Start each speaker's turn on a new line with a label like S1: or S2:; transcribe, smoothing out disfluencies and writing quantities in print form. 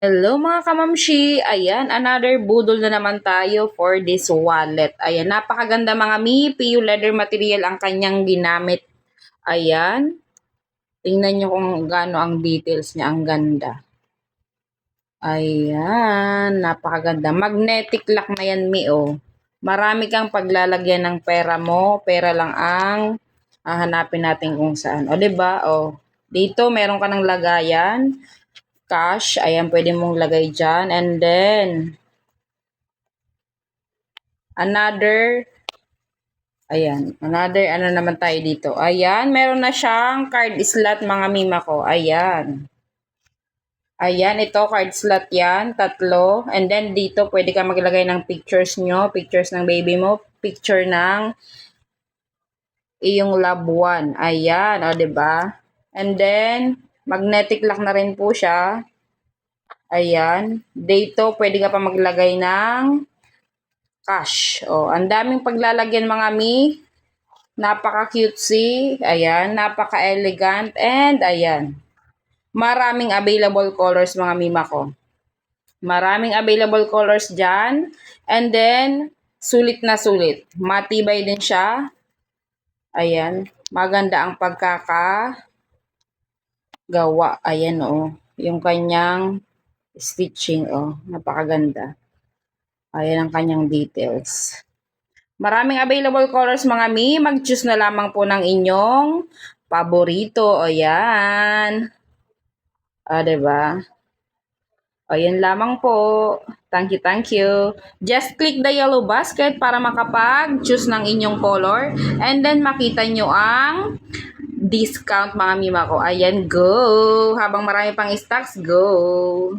S1: Hello mga kamamshi! Ayan, another budol na naman tayo for this wallet. Ayan, napakaganda mga mi. PU leather material ang kanyang ginamit. Ayan. Tingnan nyo kung gaano ang details niya. Ang ganda. Ayan, napakaganda. Magnetic lock na yan mi oh. Marami kang paglalagyan ng pera mo. Pera lang ang hahanapin natin kung saan. O diba? O, dito meron ka ng lagayan. Cash, ayan, pwede mong lagay dyan. And then, another ano naman tayo dito. Ayan, meron na siyang card slot mga mima ko. Ayan. Ayan, ito, card slot yan, tatlo. And then, dito, pwede ka maglagay ng pictures nyo, pictures ng baby mo, picture ng iyong loved one. Ayan, o, diba? And then, magnetic lock na rin po siya. Ayan. Dito, pwede ka pa maglagay ng cash. O, ang daming paglalagyan mga mi. Napaka-cutesy. Ayan. Napaka-elegant. And, ayan. Maraming available colors mga mima ko. Maraming available colors dyan. And then, sulit na sulit. Matibay din siya. Ayan. Maganda ang pagkakagawa. Ayan o. Yung kanyang stitching, oh, napakaganda. Ayan ang kanyang details. Maraming available colors mga mi. Mag-choose na lamang po ng inyong paborito. Ayan. Diba? Ayan lamang po. Thank you, thank you. Just click the yellow basket para makapag-choose ng inyong color. And then makita nyo ang discount mga mima ko. Ayan, go! Habang marami pang stocks, go!